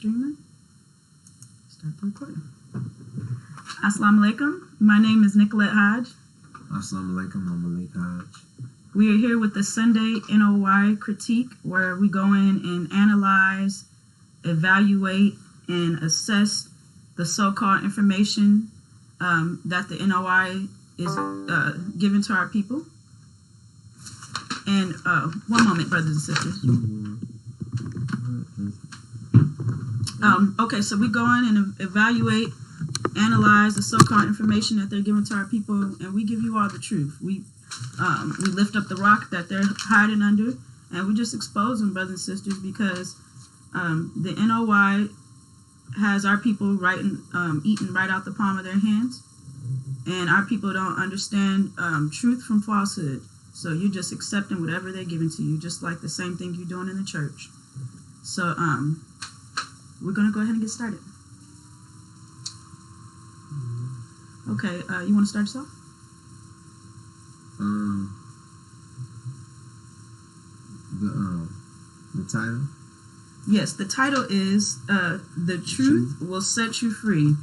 streaming. Start the recording. Assalamu alaikum. My name is Nicolette Hodge. Assalamu alaikum. I'm Malik Hodge. We are here with the Sunday NOY critique, where we go in and analyze, evaluate, and assess the so-called information that the NOI is given to our people. And one moment, brothers and sisters. Okay, so we go in and evaluate, analyze the so-called information that they're giving to our people, and we give you all the truth. We lift up the rock that they're hiding under, and we just expose them, brothers and sisters, because the NOI has our people eating right out the palm of their hands, and our people don't understand truth from falsehood. So you're just accepting whatever they're giving to you, just like the same thing you're doing in the church. So we're going to go ahead and get started. Okay, you want to start us off? The title? Yes, the title is The Truth Will Set You Free.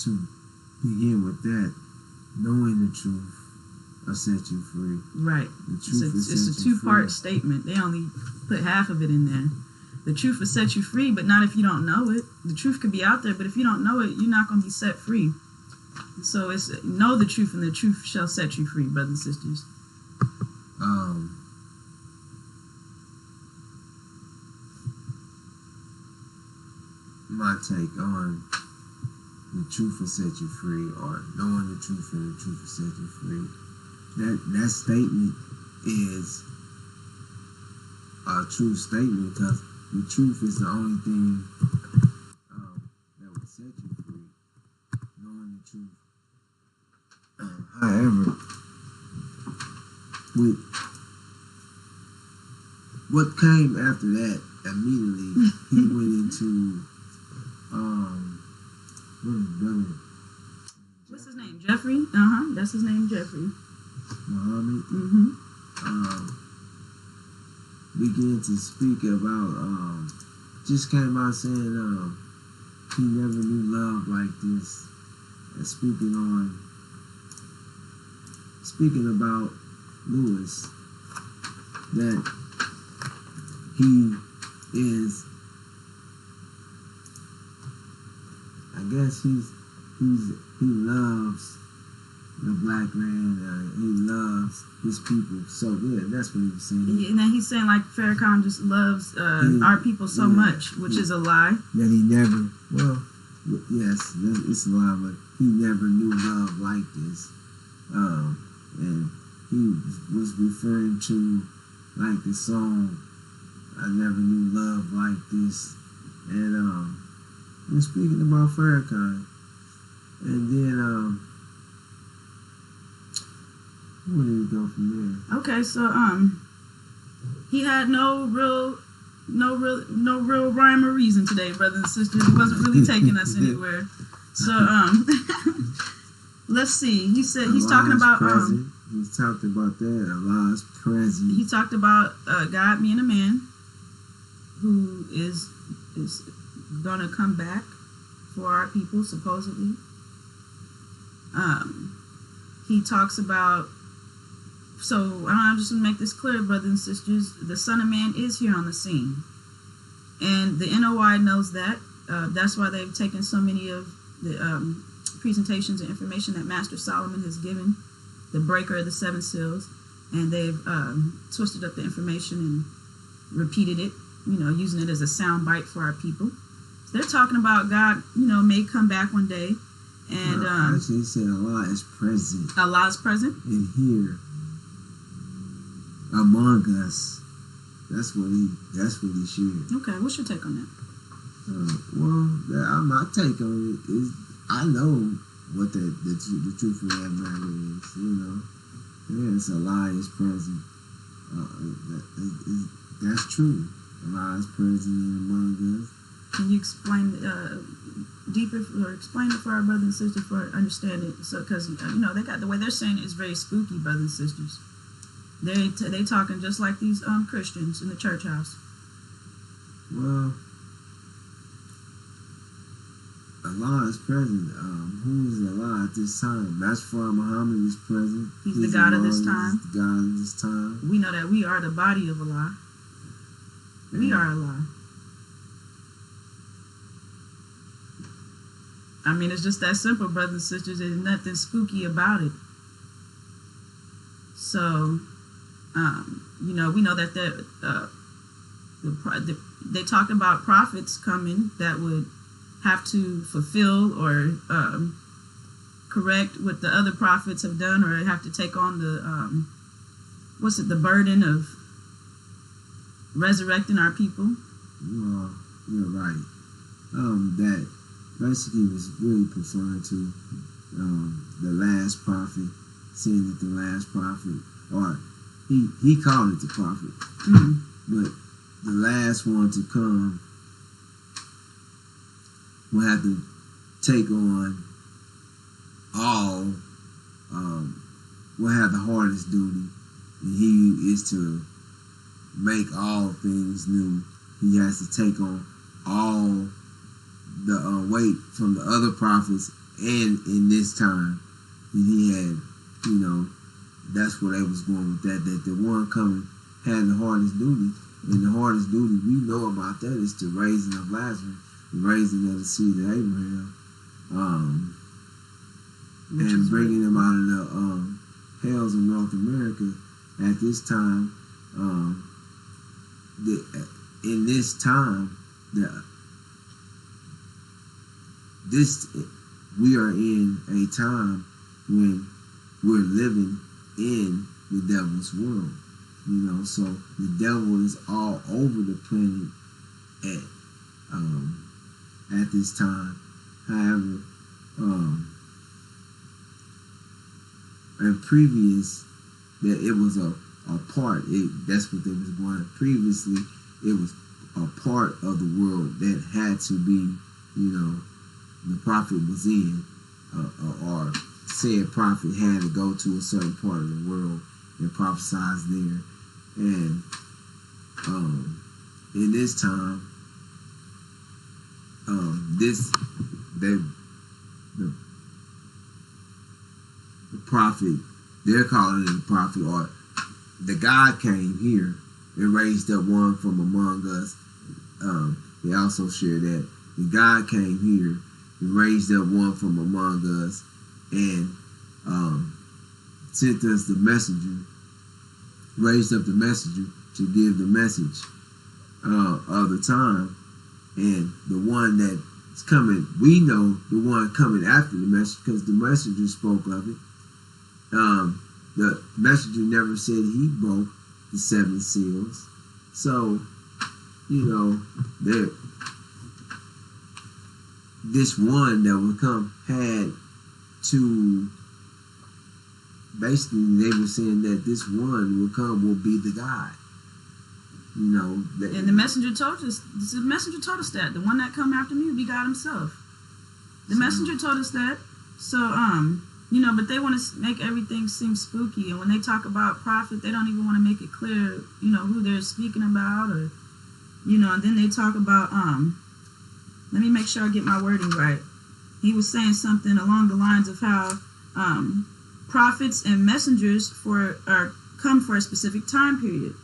To begin with that, knowing the truth will set you free. Right. The truth it's a two-part statement. They only put half of it in there. The truth will set you free, but not if you don't know it. The truth could be out there, but if you don't know it, you're not going to be set free. So it's know the truth, and the truth shall set you free, brothers and sisters. My take on the truth will set you free, or knowing the truth and the truth will set you free. That statement is a true statement, because the truth is the only thing that will set you free. Knowing the truth. However, with what came after that, immediately he went into what's his name? Jeffrey? That's his name, Jeffrey. Muhammad. Began to speak about just came out saying he never knew love like this, and speaking about Lewis, that he is, I guess he loves the black man, he loves his people. So yeah, that's what he was saying. Yeah, and then he's saying like Farrakhan just loves our people so much, which is a lie. That he never, yes, it's a lie, but he never knew love like this. And he was referring to like the song, I Never Knew Love Like This. And he was speaking about Farrakhan. And then where did we go from there? Okay, so he had no real rhyme or reason today, brothers and sisters. It wasn't really taking us anywhere. So let's see. He said he's talking about he's talked about that. Allah's present. He talked about God being a man who is gonna come back for our people, supposedly. He talks about, so I'm just going to make this clear, brothers and sisters, the Son of Man is here on the scene. And the NOI knows that. That's why they've taken so many of the presentations and information that Master Solomon has given, the breaker of the seven seals, and they've twisted up the information and repeated it, using it as a sound bite for our people. So they're talking about God, may come back one day. And actually, he said Allah is present. Allah is present? And here, among us. That's what he shared. Okay, what's your take on that? My take on it is, I know what the truth of that matter is. Yes, Allah is present. That's true. Allah is present among us. Can you explain deeper, or explain it for our brothers and sisters for understanding? So, because they got the way they're saying it is very spooky, brothers and sisters. They talking just like these Christians in the church house. Well, Allah is present. Who is Allah at this time? That's why Muhammad is present. He's the God of this time. He's the God of this time. We know that we are the body of Allah. We are Allah. I mean, it's just that simple, brothers and sisters. There's nothing spooky about it. So, you know, we know that they talk about prophets coming that would have to fulfill or correct what the other prophets have done, or have to take on the burden of resurrecting our people. You're right. That basically was really referring to the last prophet, saying that the last prophet, or he called it the prophet, but the last one to come will have to take on all, will have the hardest duty, and he is to make all things new. He has to take on all the weight from the other prophets, and in this time, and he had, you know, that's where they was going with that the one coming had the hardest duty, and the hardest duty we know about that is the raising of Lazarus, the raising of the seed of Abraham, and bringing them out of the hells of North America at this time. In this time, we are in a time when we're living in the devil's world, you know. So the devil is all over the planet at this time. However, and previous that it was a part. That's what they was going. Previously, it was a part of the world that had to be, you know, the prophet was in, or said prophet had to go to a certain part of the world and prophesize there. And in this time, the prophet, they're calling it a prophet, or the God came here and raised up one from among us. They also share that the God came here and raised up one from among us, and sent us the messenger, raised up the messenger to give the message of the time. And the one that's coming, we know the one coming after the message, because the messenger spoke of it. The messenger never said he broke the 7 seals. So, you know, this one that would come had to, basically they were saying that this one will come will be the God. You know, and the messenger told us. The messenger told us that the one that come after me will be God Himself. The messenger told us that. So, you know, but they want to make everything seem spooky, and when they talk about prophet, they don't even want to make it clear, you know, who they're speaking about, or, you know, and then they talk about, let me make sure I get my wording right. He was saying something along the lines of how prophets and messengers come for a specific time period.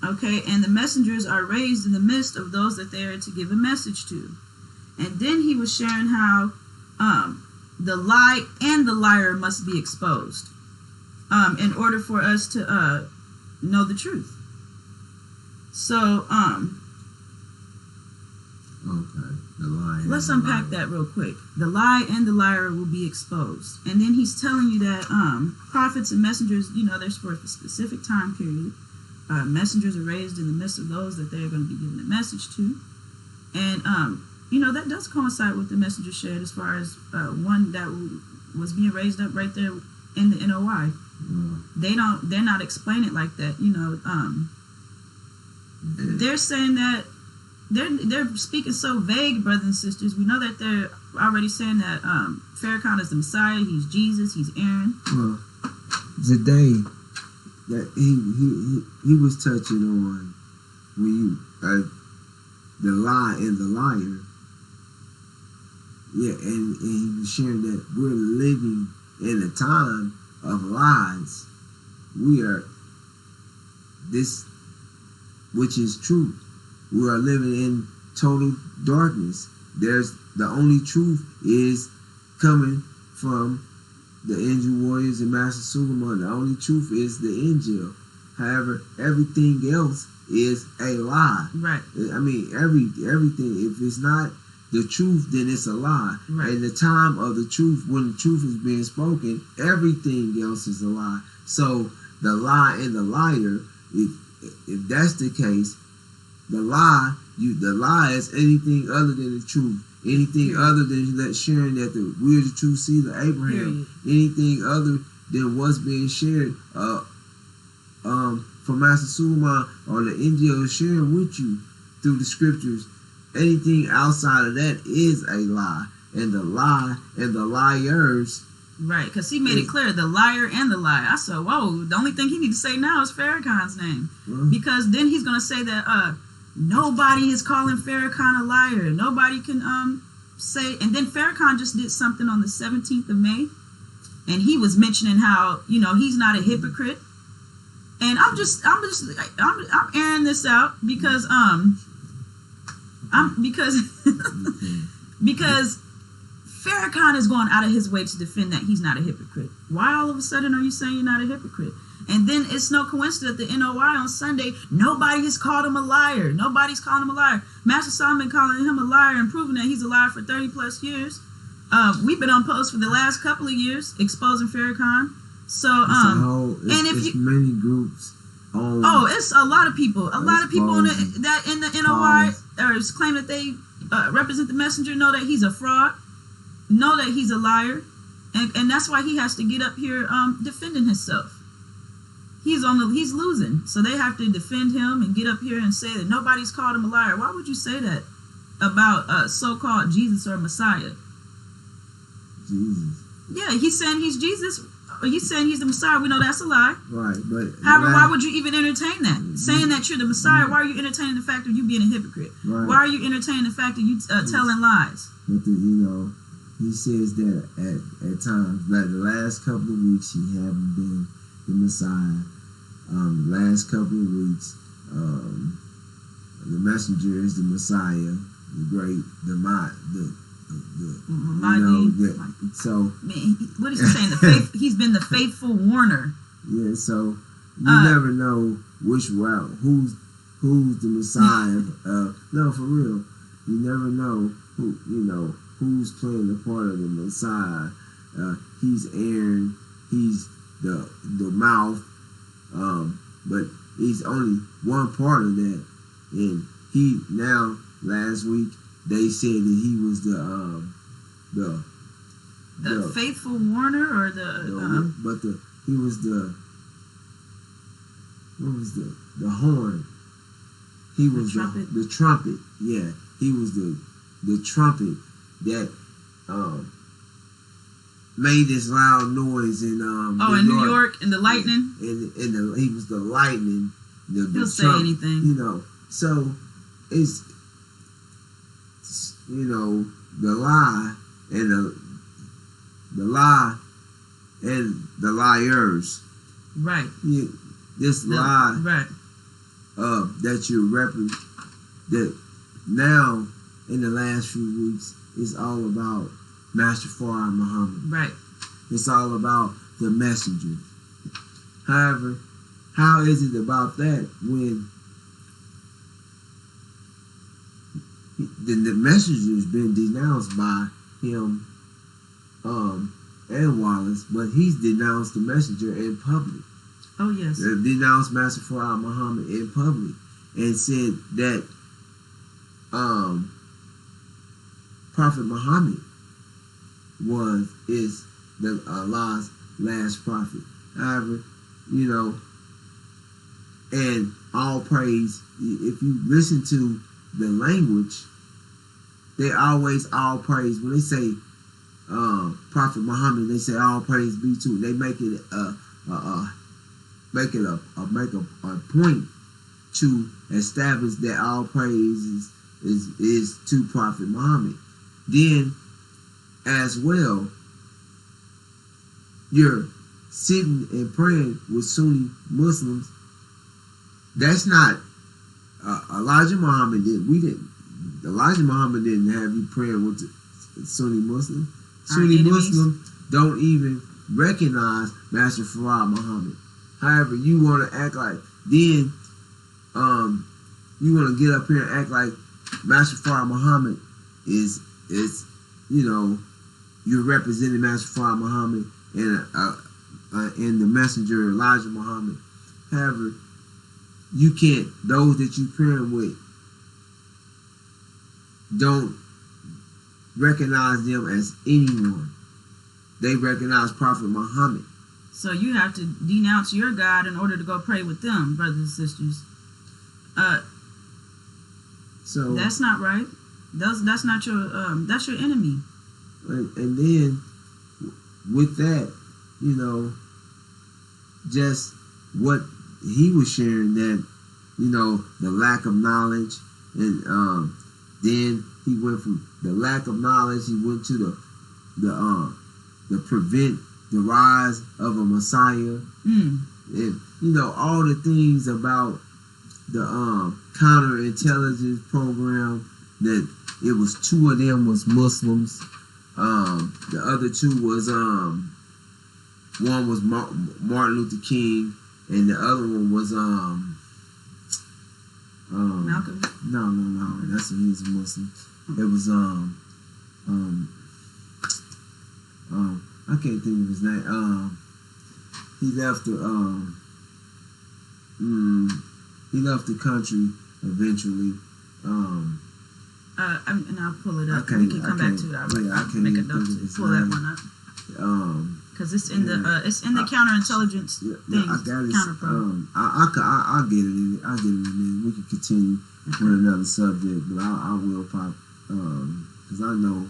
Okay, and the messengers are raised in the midst of those that they are to give a message to. And then he was sharing how the lie and the liar must be exposed in order for us to know the truth. So, okay, the lie. Let's unpack that real quick. The lie and the liar will be exposed. And then he's telling you that prophets and messengers, you know, they're for a specific time period. Messengers are raised in the midst of those that they're going to be giving a message to. And, you know, that does coincide with the messenger shared as far as one that was being raised up right there in the NOI. They're not explaining it like that, you know. They're saying that they're speaking so vague, brothers and sisters. We know that they're already saying that Farrakhan is the Messiah, he's Jesus, he's Aaron. Well, today, that he was touching on when you the lie and the liar. Yeah, and he was sharing that we're living in a time of lies. We are this, which is truth. We are living in total darkness. There's the only truth is coming from the Angel Warriors and Master Suleiman. The only truth is the Angel. However, everything else is a lie. Right. I mean, everything. If it's not the truth, then it's a lie. Right. And the time of the truth, when the truth is being spoken, everything else is a lie. So the lie and the liar, if that's the case, the lie is anything other than the truth. Anything other than that sharing that we're the true seed of Abraham. Anything other than what's being shared from Master Suleiman or the angel is sharing with you through the scriptures. Anything outside of that is a lie. And the lie and the liars. Right, because he made it clear, the liar and the lie. I said, whoa, the only thing he needs to say now is Farrakhan's name. Because then he's going to say that nobody is calling Farrakhan a liar. Nobody can say, and then Farrakhan just did something on the 17th of May, and he was mentioning how, he's not a hypocrite. And I'm airing this out because because Farrakhan is going out of his way to defend that he's not a hypocrite. Why all of a sudden are you saying you're not a hypocrite? And then it's no coincidence that the NOI on Sunday, nobody has called him a liar. Nobody's calling him a liar. Master Solomon calling him a liar and proving that he's a liar for 30 plus years. We've been on post for the last couple of years exposing Farrakhan. So it's many groups. It's a lot of people. A lot of people in the NOI claim that they represent the messenger, know that he's a fraud, know that he's a liar, and that's why he has to get up here defending himself. He's losing, so they have to defend him and get up here and say that nobody's called him a liar. Why would you say that about so-called Jesus or Messiah? Jesus. Yeah, he's saying he's Jesus. Or he's saying he's the Messiah. We know that's a lie. Right, but however, why would you even entertain that? Saying that you're the Messiah, why are you entertaining the fact of you being a hypocrite? Right. Why are you entertaining the fact of you telling lies? But he says that at times, like the last couple of weeks, he haven't been the Messiah. Last couple of weeks, the messenger is the Messiah, the great, so man, what is he saying? He's been the faithful warner. Yeah, so you never know which route, who's the Messiah. No, for real, you never know who's playing the part of the Messiah. He's Aaron, he's the mouth, but he's only one part of that. And he now last week they said that he was the faithful warner or he was the horn. He was the trumpet. Yeah, he was the trumpet that made this loud noise in New York and the lightning. And he was the lightning. He'll say anything. So it's the lie and the lie and the liars. Right. This lie. Right. That you represent. That now in the last few weeks is all about Master Farah Muhammad. Right. It's all about the messenger. However, how is it about that when the messenger's been denounced by him and Wallace, but he's denounced the messenger in public. Oh yes. Denounced Master Farah Muhammad in public and said that Prophet Muhammad is the Allah's last prophet. However, and all praise, if you listen to the language, they always all praise. When they say Prophet Muhammad, they say all praise be to. They make it make it make a point to establish that all praise is to Prophet Muhammad. Then, as well, you're sitting and praying with Sunni Muslims. That's not Elijah Muhammad did. Elijah Muhammad didn't have you praying with the Sunni Muslims. Sunni Muslims don't even recognize Master Farad Muhammad. However, you want to act like then you want to get up here and act like Master Farad Muhammad is you're representing Master Farad Muhammad and the messenger Elijah Muhammad. However, you can't. Those that you praying with don't recognize them as anyone. They recognize Prophet Muhammad. So you have to denounce your God in order to go pray with them, brothers and sisters. So that's not right. That's not your. That's your enemy. And then with that, just what he was sharing, that the lack of knowledge, and then he went from the lack of knowledge, he went to the prevent the rise of a Messiah, and all the things about the counterintelligence program, that it was 2 of them was Muslims, the other 2 was one was Martin Luther King, and the other one was Malcolm. No, that's he's a Muslim. It was I can't think of his name. He left the country eventually. And I'll pull it up. We can come back to it. I'll make a note to pull that one up. Because it's in the counterintelligence thing. I got it. I'll get it in. I'll get it in a minute. We can continue with another subject, but I will pop because I know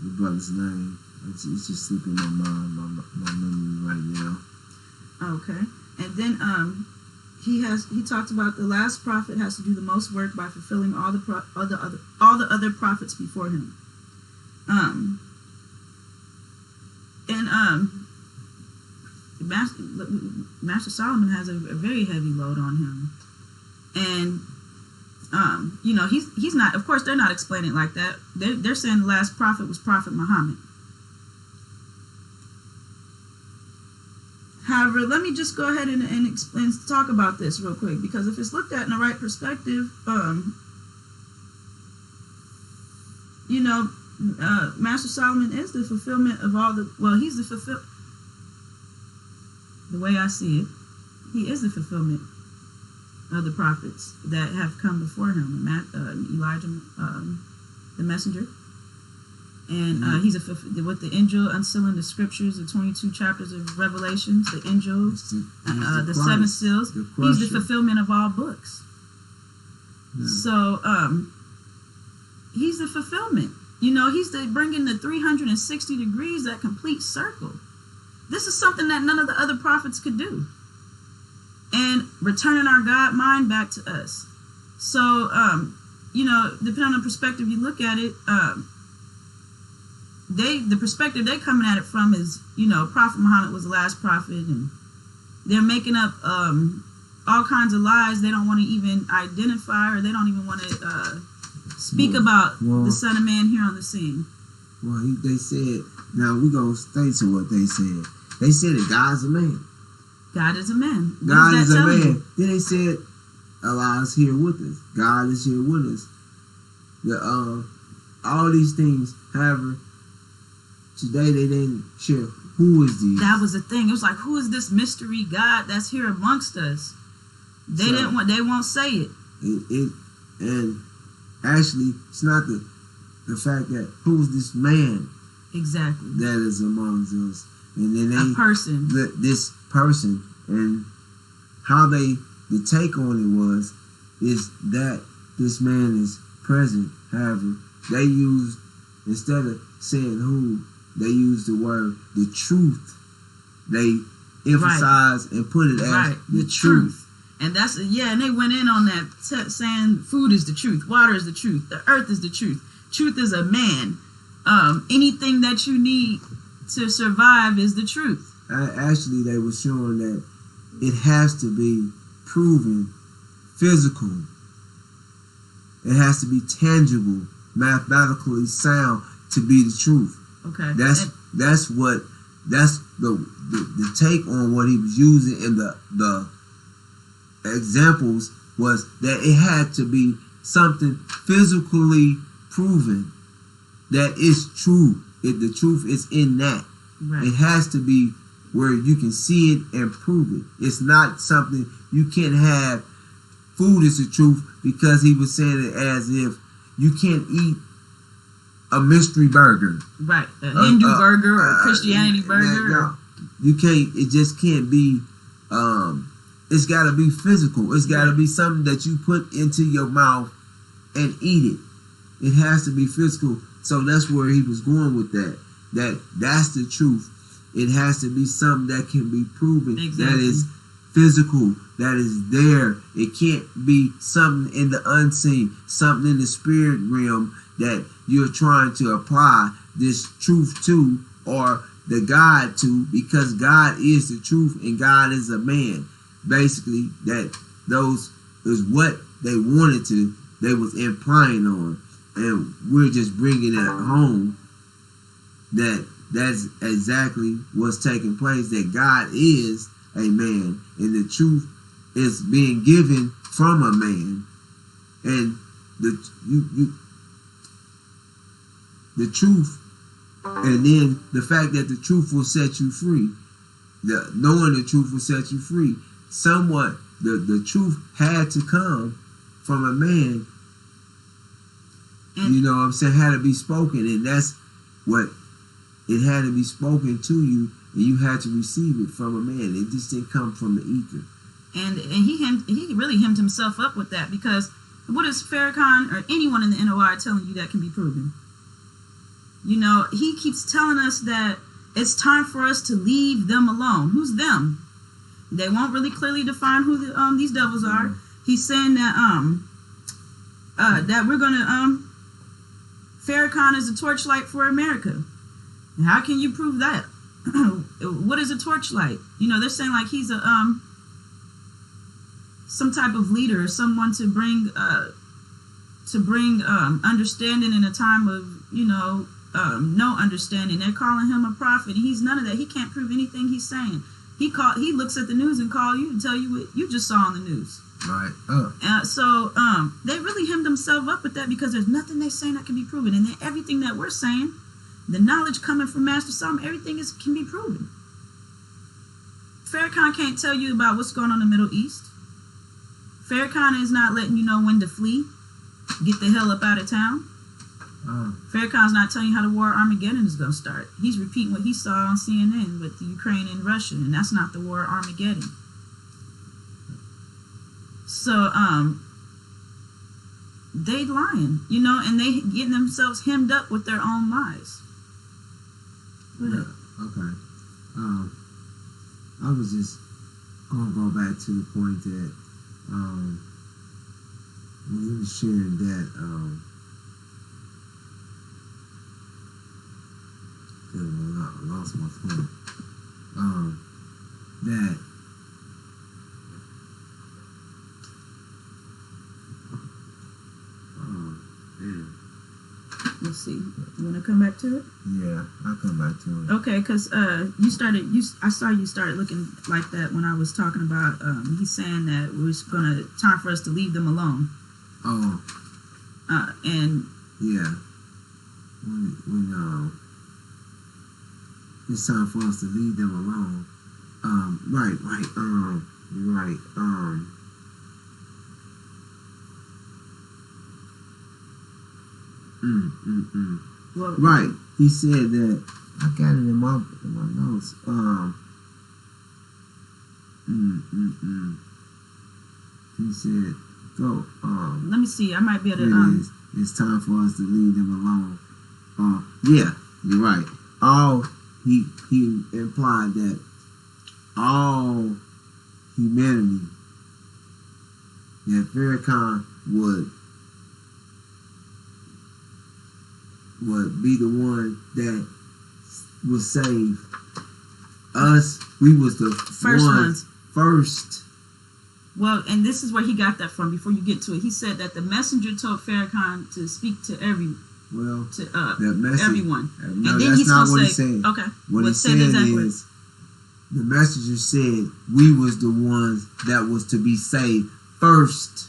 the brother's name. It's just slipping my mind, my memory right now. Okay, and then he talked about the last prophet has to do the most work by fulfilling all the other prophets before him. Master Solomon has a very heavy load on him, and he's not. Of course, they're not explaining it like that. They're saying the last prophet was Prophet Muhammad. However, let me just go ahead and explain, talk about this real quick, because if it's looked at in the right perspective, Master Solomon is the fulfillment of all the. Well, he's the way I see it, he is the fulfillment of the prophets that have come before him. Elijah, the messenger. And he's with the angel unsealing the scriptures, the 22 chapters of Revelations, the angels, the 7 seals. He's the fulfillment of all books. Yeah. So he's the fulfillment. He's bringing the 360 degrees, that complete circle. This is something that none of the other prophets could do. And returning our God mind back to us. So, depending on the perspective you look at it, the perspective they're coming at it from is, Prophet Muhammad was the last prophet, and they're making up all kinds of lies. They don't want to even identify, or they don't even want to speak about the Son of Man here on the scene. Well, they said, now we're going to stay to what they said. They said that God's a man. God is a man. God is a man. Then they said, Allah is here with us. God is here with us. All these things, however, today they didn't share who is these. That was the thing. It was like, who is this mystery God that's here amongst us? They won't say it. And actually, it's not the fact that who's this man exactly that is amongst us, and then a person, this person, and how the take on it is that this man is present. However, they used, instead of saying who, they used the word the truth. They emphasize and put it as the truth. And that's and they went in on that saying food is the truth, water is the truth, the earth is the truth, truth is a man. Anything that you need to survive is the truth. Actually, they were showing that it has to be proven physical. It has to be tangible, mathematically sound to be the truth. Okay. That's the take on what he was using in the examples was that it had to be something physically proven that is true. The truth is in that. Right. It has to be where you can see it and prove it. It's not something you can't have. Food is the truth, because he was saying it as if you can't eat a mystery burger. Right. A Hindu burger or a Christianity burger. No, you can't. It just can't be. It's got to be physical. It's got to be something that you put into your mouth and eat it. It has to be physical. So that's where he was going with that. That's the truth. It has to be something that can be proven. Exactly. That is physical. That is there. It can't be something in the unseen, something in the spirit realm that you're trying to apply this truth to, or the God to, because God is the truth and God is a man. Basically, that those is what they wanted to, they was implying on. And we're just bringing it home that that's exactly what's taking place, that God is a man and the truth is being given from a man, and the truth, and then the fact that the truth will set you free, knowing the truth will set you free. Somewhat the truth had to come from a man, you know what I'm saying, had to be spoken, and that's what it had to be spoken to you, and you had to receive it from a man. It just didn't come from the ether. And he really hemmed himself up with that, because what is Farrakhan or anyone in the NOI telling you that can be proven? You know, he keeps telling us that it's time for us to leave them alone. Who's them? They won't really clearly define who these devils are. He's saying that that we're gonna Farrakhan is a torchlight for America. How can you prove that? What is a torchlight? You know, they're saying like he's a some type of leader, or someone to bring understanding in a time of, you know, no understanding. They're calling him a prophet. He's none of that. He can't prove anything he's saying. He looks at the news and call you and tell you what you just saw on the news. Right. So they really hemmed themselves up with that, because there's nothing they're saying that can be proven, and then everything that we're saying, the knowledge coming from Master Solomon, everything can be proven. Farrakhan can't tell you about what's going on in the Middle East. Farrakhan is not letting you know when to flee, get the hell up out of town. Farrakhan's not telling you how the war Armageddon is going to start. He's repeating what he saw on CNN with the Ukraine and Russia, and that's not the war Armageddon. So, they lying, you know, and they getting themselves hemmed up with their own lies. Yeah, okay. I was just going to go back to the point that when he was sharing that I lost my point. That Let's see. You want to come back to it? Yeah, I'll come back to it. Okay, because I saw you started looking like that when I was talking about, he's saying that time for us to leave them alone. Oh. And. Yeah. When it's time for us to leave them alone. Right. You're right. Well, right. He said that, I got it in my notes. He said, go. Let me see. I might be able to. It's time for us to leave them alone. Yeah, you're right. He implied that all humanity, that Farrakhan would be the one that would save us. We was the ones first. Well, and this is where he got that from. Before you get to it, he said that the messenger told Farrakhan to speak to everyone. No, and then that's he's not gonna what say, he said. okay, what he said is, the messenger said we was the ones that was to be saved first.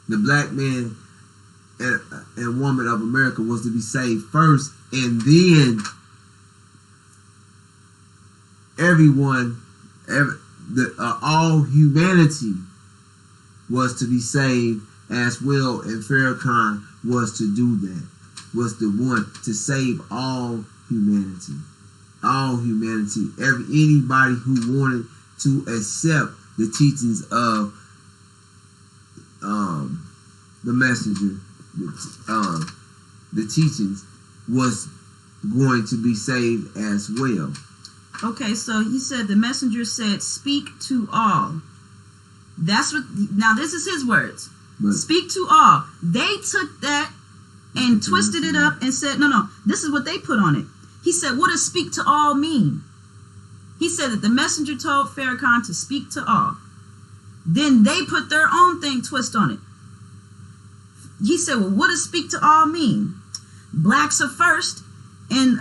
The black man and woman of America was to be saved first, and then all humanity was to be saved as well, and Farrakhan was to do that, was the one to save all humanity. Anybody who wanted to accept the teachings of the messenger, the teachings, was going to be saved as well. Okay, so he said the messenger said, "Speak to all." That's what. Now this is his words. But speak to all. They took that and twisted it up and said, "No. This is what they put on it." He said, "What does speak to all mean?" He said that the messenger told Farrakhan to speak to all. Then they put their own twist on it. He said, "Well, what does speak to all mean? Blacks are first, and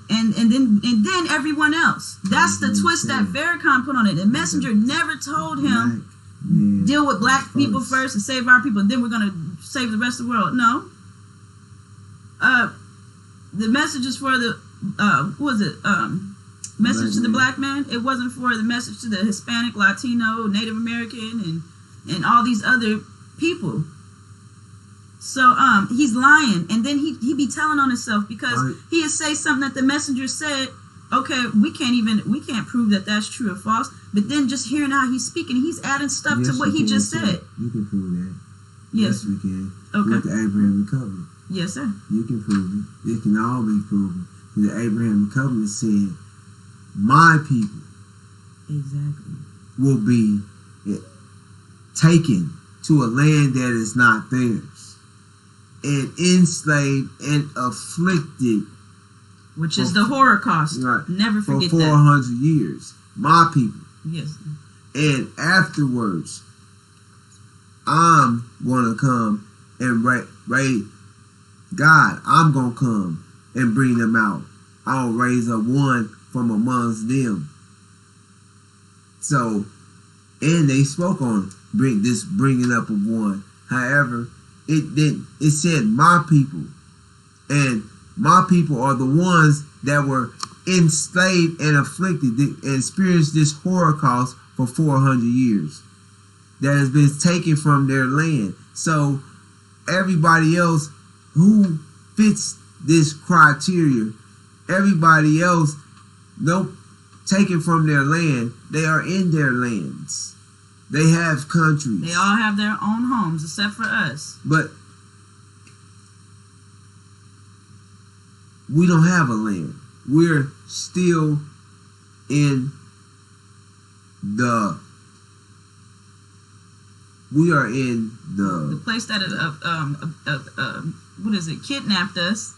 then everyone else." That's the twist that Farrakhan put on it. The messenger never told him, deal with black people first and save our people, and then we're gonna save the rest of the world. No. The message is for the message to the black man. It wasn't for the message to the Hispanic, Latino, Native American, and all these other people. So he's lying, and then he be telling on himself, because he'd say something that the messenger said. Okay, we can't prove that that's true or false. But then just hearing how he's speaking, he's adding stuff to what he just said. You can prove that. Yes, we can. Okay. With the Abrahamic covenant. Yes, sir. You can prove it. It can all be proven. The Abrahamic covenant said, "My people, exactly, will be taken to a land that is not theirs, and enslaved and afflicted." Which is the Holocaust. Right. Never forget for 400 years. My people. Yes. And afterwards, I'm going to come and raise God. I'm going to come and bring them out. I'll raise up one from amongst them. So, and they spoke on bringing up of one. However, it said my people. And my people are the ones that were enslaved and afflicted and experienced this Holocaust for 400 years. That has been taken from their land. So everybody else who fits this criteria, everybody else, taken from their land, they are in their lands. They have countries. They all have their own homes except for us. But we don't have a land. We're still in the place that kidnapped us,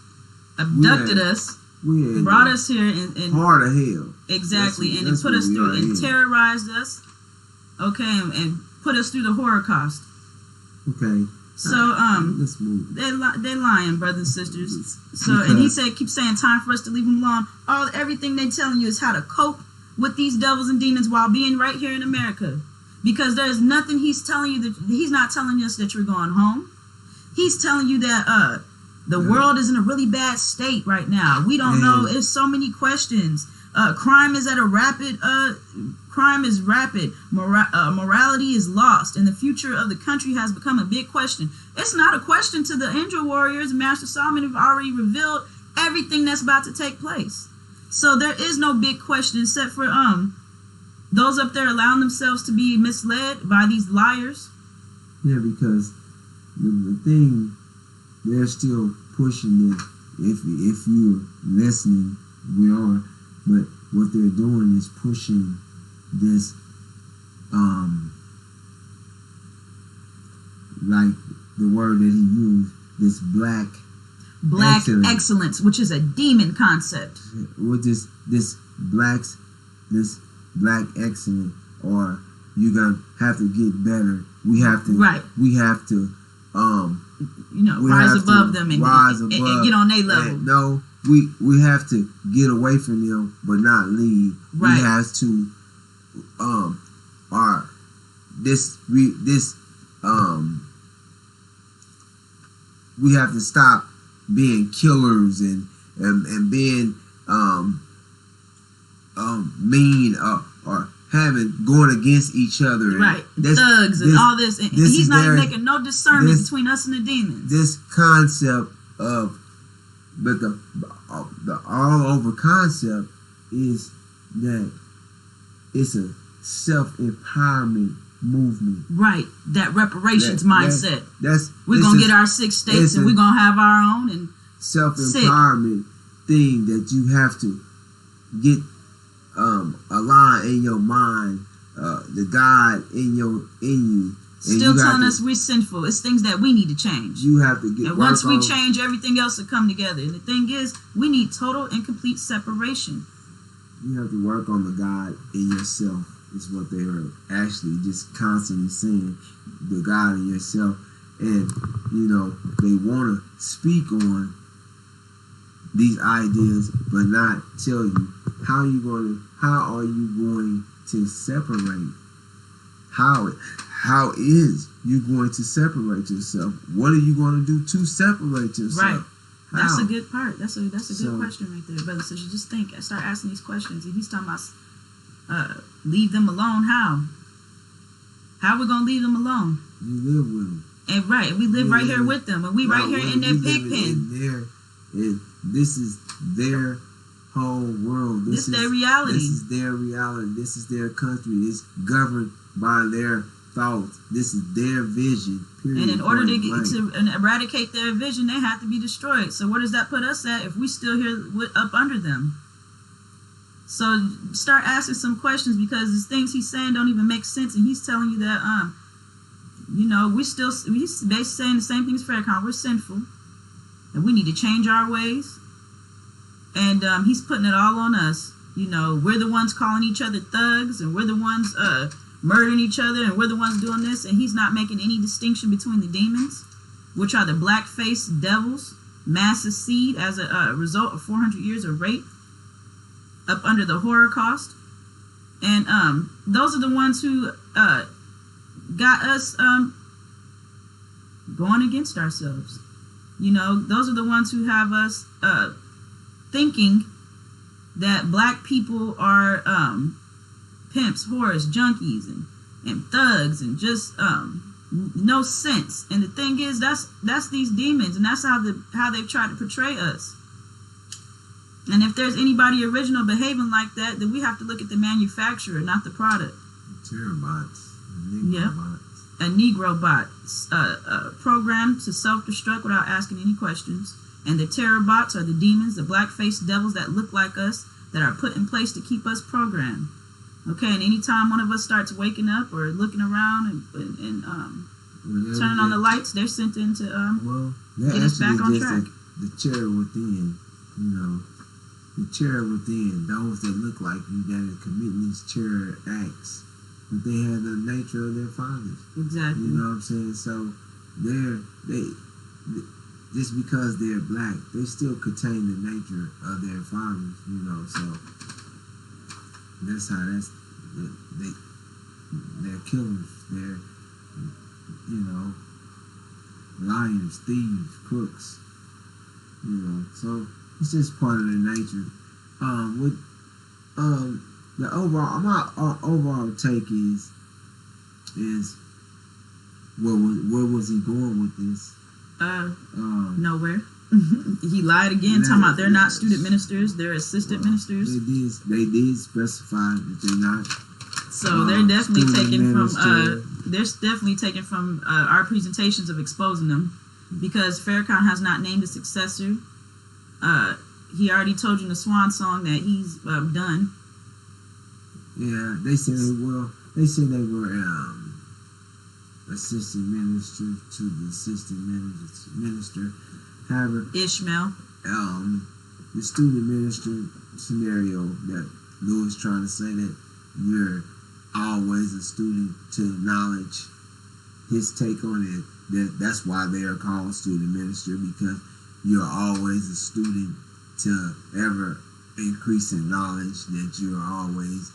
abducted us, brought us here, and heart of hell. Exactly, and it put us through and terrorized us. Okay, and put us through the Holocaust. Okay. So let's move. They're lying, brothers and sisters. So and he said, keep saying time for us to leave them alone. Everything they telling you is how to cope with these devils and demons while being right here in America. Because there's nothing he's telling you that he's not telling us that you're going home. He's telling you that the world is in a really bad state right now. We don't know. There's so many questions. Crime is at a rapid. Crime is rapid. Morality is lost, and the future of the country has become a big question. It's not a question to the angel warriors. Master Solomon have already revealed everything that's about to take place. So there is no big question except for those up there allowing themselves to be misled by these liars. Yeah, because the thing, they're still pushing it. If you're listening, we are. But what they're doing is pushing this like the word that he used, this black excellence, which is a demon concept. With this black excellence, or you're gonna have to get better. We have to rise above them and get on their level. No, we have to get away from them, but not leave. Right. We have to we have to stop being killers and being mean or going against each other. Right. Thugs and all this. And he's not even making no discernment between us and the demons. This concept of, but the all over concept is that it's a self-empowerment movement. Right. That reparations mindset. We're going to get our 6 states and we're going to have our own. And self-empowerment thing that you have to get align in your mind, the God in you. Still telling us we're sinful. It's things that we need to change. You have to get. And once we change, everything else will come together. And the thing is, we need total and complete separation. You have to work on the God in yourself. Is what they are actually just constantly saying. The God in yourself, and they want to speak on these ideas, but not tell you how are you going to separate? How is you going to separate yourself? What are you going to do to separate yourself? Right. How? That's a good part. That's a good question right there, brother. So you just start asking these questions. And he's talking about leave them alone. How are we going to leave them alone? You live with them. And we live right here with them, and we right here in their pig pen. And this is their whole world. This is their reality. This is their reality. This is their country. It's governed by their thoughts. This is their vision. Period. And in order to eradicate their vision, they have to be destroyed. So where does that put us at if we still here up under them? So start asking some questions, because the things he's saying don't even make sense, and he's telling you that he's basically saying the same things Farrakhan. We're sinful, and we need to change our ways. And he's putting it all on us. We're the ones calling each other thugs, and we're the ones murdering each other, and we're the ones doing this. And he's not making any distinction between the demons, which are the black-faced devils, massive seed as a result of 400 years of rape up under the Holocaust. And those are the ones who got us going against ourselves. Those are the ones who have us thinking that black people are pimps, whores, junkies, and thugs, and just no sense. And the thing is, that's these demons, and that's how they've tried to portray us. And if there's anybody original behaving like that, then we have to look at the manufacturer, not the product. Terrorbots. Yep. A Negro bot, programmed to self-destruct without asking any questions. And the terror bots are the demons, the black-faced devils that look like us, that are put in place to keep us programmed. Okay, and anytime one of us starts waking up or looking around and turning on the lights, they're sent in to get us back on track. The terror within, the terror within, those that look like you that are committing these terror acts, but they have the nature of their fathers. Exactly. You know what I'm saying? So they just because they're black, they still contain the nature of their fathers. So that's how they're killers. They're liars, thieves, crooks. So it's just part of their nature. The my overall take is where was he going with this? Nowhere. He lied again, talking about they're not student ministers, they're assistant ministers. They did specify that they're not. So they're definitely taken from our presentations of exposing them, because Farrakhan has not named a successor. He already told you in the Swan Song that he's done. Yeah, they said they were assistant minister to the assistant minister. However, Ishmael. The student minister scenario that Lewis trying to say that you're always a student to knowledge. His take on it, that's why they are called student minister, because you're always a student to ever increase in knowledge. That you're always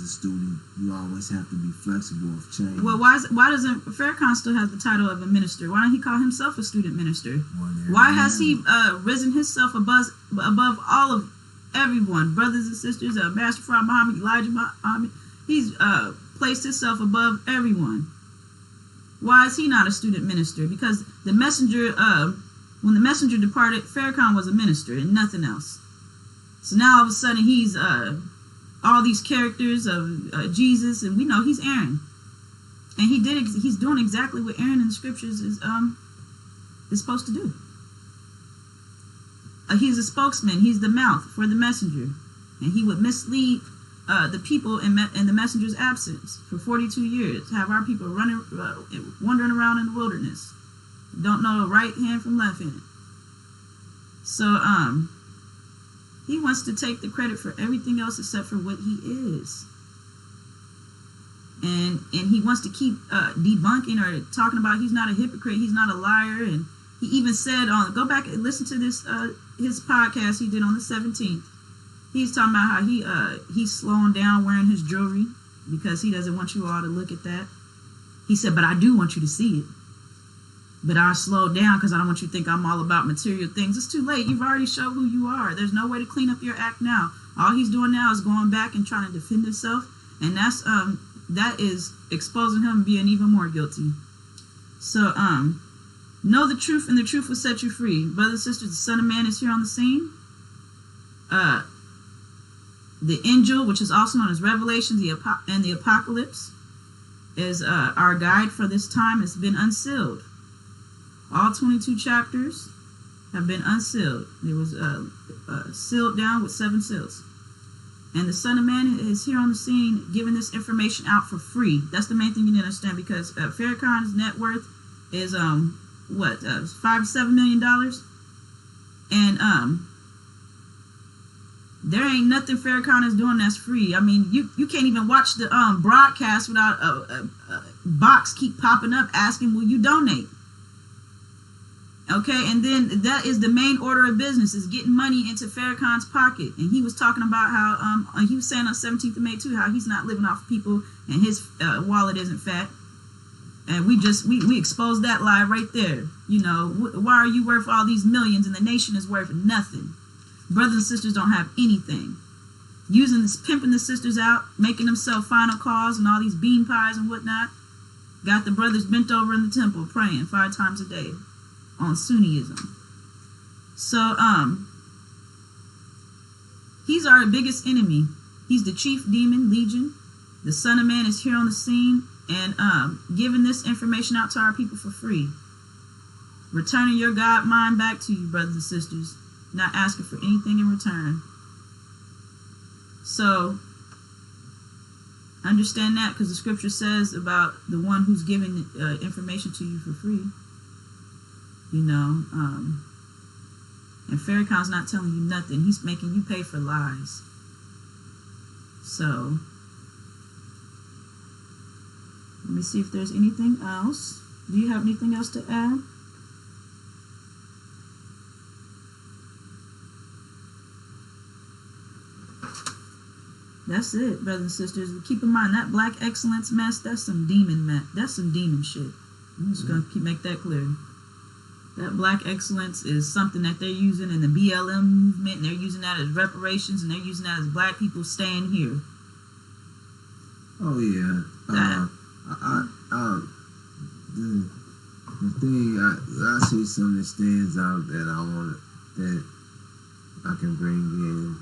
a student. You always have to be flexible of change. Well, why doesn't Farrakhan still have the title of a minister? Why don't he call himself a student minister? Why has he risen himself above all of everyone, brothers and sisters, Master Fard Muhammad, Elijah Muhammad? He's placed himself above everyone. Why is he not a student minister? Because the messenger, when the messenger departed, Farrakhan was a minister and nothing else. So now all of a sudden he's all these characters of Jesus, and we know he's Aaron, and he's doing exactly what Aaron in the scriptures is supposed to do. He's a spokesman. He's the mouth for the messenger, and he would mislead the people in the messenger's absence for 42 years. Have our people wandering around in the wilderness, don't know right hand from left hand. So he wants to take the credit for everything else except for what he is. And he wants to keep debunking or talking about he's not a hypocrite, he's not a liar. And he even said, go back and listen to this his podcast he did on the 17th. He's talking about how he's slowing down wearing his jewelry because he doesn't want you all to look at that. He said, but I do want you to see it. But I slowed down because I don't want you to think I'm all about material things. It's too late. You've already showed who you are. There's no way to clean up your act now. All he's doing now is going back and trying to defend himself, and that is exposing him being even more guilty. So know the truth, and the truth will set you free. Brothers and sisters, the Son of Man is here on the scene. The angel, which is also known as Revelation, and the Apocalypse, is our guide for this time. It's been unsealed. All 22 chapters have been unsealed. It was sealed down with 7 seals. And the Son of Man is here on the scene giving this information out for free. That's the main thing you need to understand, because Farrakhan's net worth is $5 to $7 million. And there ain't nothing Farrakhan is doing that's free. I mean, you can't even watch the broadcast without a box keep popping up asking, will you donate? Okay, and then that is the main order of business, is getting money into Farrakhan's pocket. And he was talking about how, he was saying on 17th of May too, how he's not living off of people and his wallet isn't fat. And we exposed that lie right there. You know, why are you worth all these millions and the nation is worth nothing? Brothers and sisters don't have anything. Using this, pimping the sisters out, making them sell final calls and all these bean pies and whatnot. Got the brothers bent over in the temple praying 5 times a day on Sunniism. So he's our biggest enemy. He's the chief demon, Legion. The Son of Man is here on the scene and giving this information out to our people for free. Returning your God mind back to you, brothers and sisters. Not asking for anything in return. So understand that, because the scripture says about the one who's giving information to you for free. You know, and Farrakhan's not telling you nothing. He's making you pay for lies. So let me see if there's anything else. Do you have anything else to add? That's it, brothers and sisters. Keep in mind, that black excellence mess, that's some demon mess. That's some demon shit. I'm just going to make that clear. That black excellence is something that they're using in the BLM movement, and they're using that as reparations, and they're using that as black people staying here. Oh, yeah. The thing, I see something that stands out that I can bring in,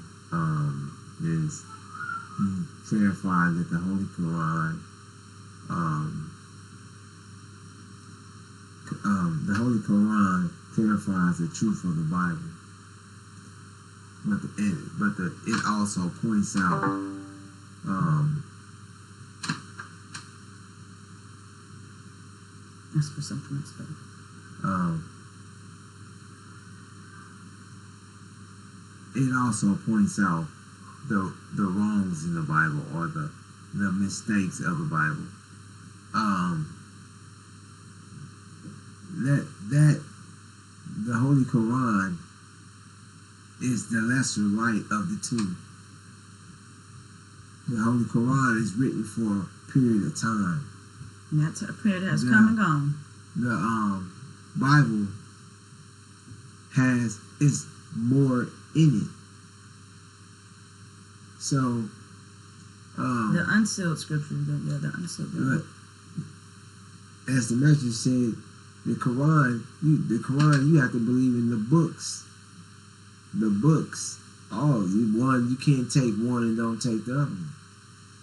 is clarify that the Holy Quran, clarifies the truth of the Bible. it also points out That's for something else, though. It also points out the wrongs in the Bible, or the mistakes of the Bible. That the Holy Quran is the lesser light of the two. The Holy Quran is written for a period of time. And that period has come and gone. The Bible is more in it. So the unsealed scriptures, the unsealed. But as the message said, the Quran, you have to believe in the books. The books. You can't take one and don't take the other one.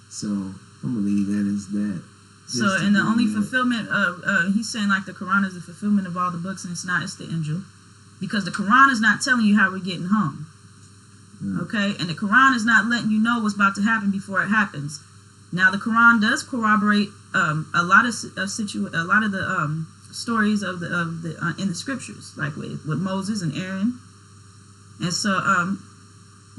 So I'm gonna leave that as that. So, and the only fulfillment of he's saying like the Quran is the fulfillment of all the books, and it's not. It's the Injil, because the Quran is not telling you how we're getting home. Okay, and the Quran is not letting you know what's about to happen before it happens. Now, the Quran does corroborate a lot of the stories of the in the scriptures, like with Moses and Aaron, and so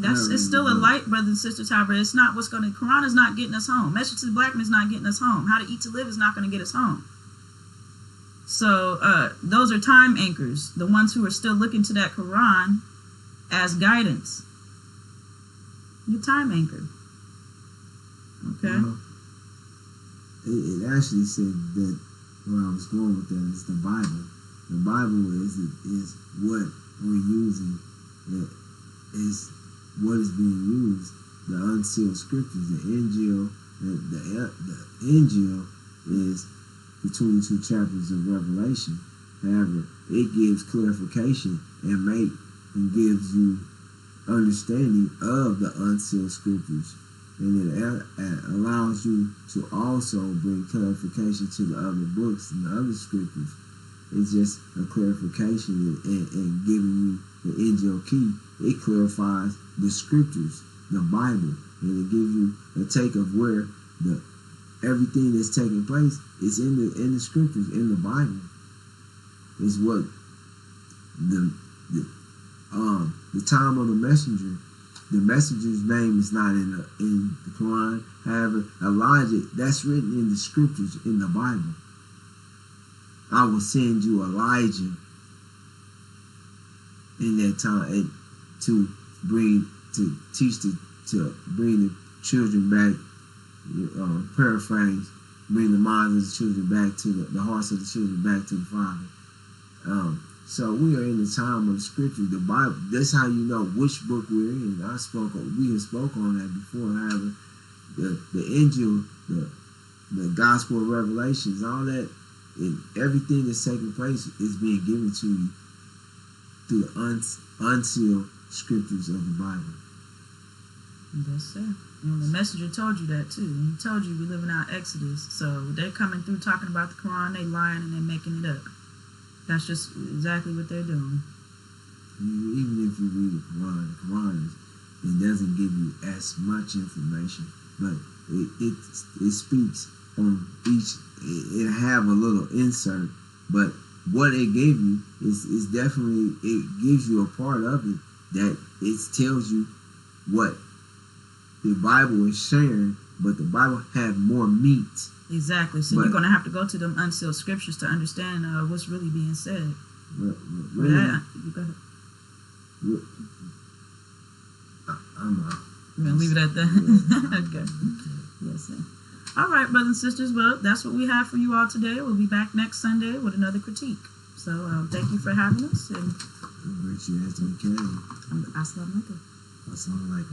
it's still a light, brothers and sisters. However, it's not what's going to. Quran is not getting us home. Message to the Black Man is not getting us home. How to Eat to Live is not going to get us home. So those are time anchors, the ones who are still looking to that Quran as guidance. Your time anchor. Okay. Well, it actually said that where I was going with that is the Bible. The Bible is what we're using. It is what is being used. The unsealed scriptures, the Injil. The Injil is the 22 chapters of Revelation. However, it gives clarification and gives you understanding of the unsealed scriptures, and it allows you to also bring clarification to the other books and the other scriptures. It's just a clarification and giving you the Injil key. It clarifies the scriptures, the Bible, and it gives you a take of where everything that's taking place is in the scriptures, in the Bible. Is what the time of the messenger. The messenger's name is not in the Quran. However, Elijah, that's written in the scriptures in the Bible. I will send you Elijah in that time to bring the children back. Paraphrase, bring the minds of the children back to the hearts of the children back to the Father. So we are in the time of the scripture, the Bible. That's how you know which book we're in. We have spoke on that before. However, the Injil, the Gospel of Revelations, all that, everything that's taking place is being given to you through the unsealed scriptures of the Bible. Yes, sir. And the messenger told you that too. He told you we're living out Exodus. So they're coming through talking about the Quran, they lying and they're making it up. That's just exactly what they're doing. Even if you read the Quran it doesn't give you as much information, but it speaks on each. It have a little insert, but what it gave you is definitely, it gives you a part of it that it tells you what the Bible is sharing, but the Bible have more meat. Exactly. So you're going to have to go to them unsealed scriptures to understand what's really being said. Really, go ahead. I'm out. We're going to leave it at that. Okay. Yes, sir. All right, brothers and sisters. Well, that's what we have for you all today. We'll be back next Sunday with another critique. So thank you for having us. And Richie, as we came. Assalamu alaikum. Assalamu alaikum.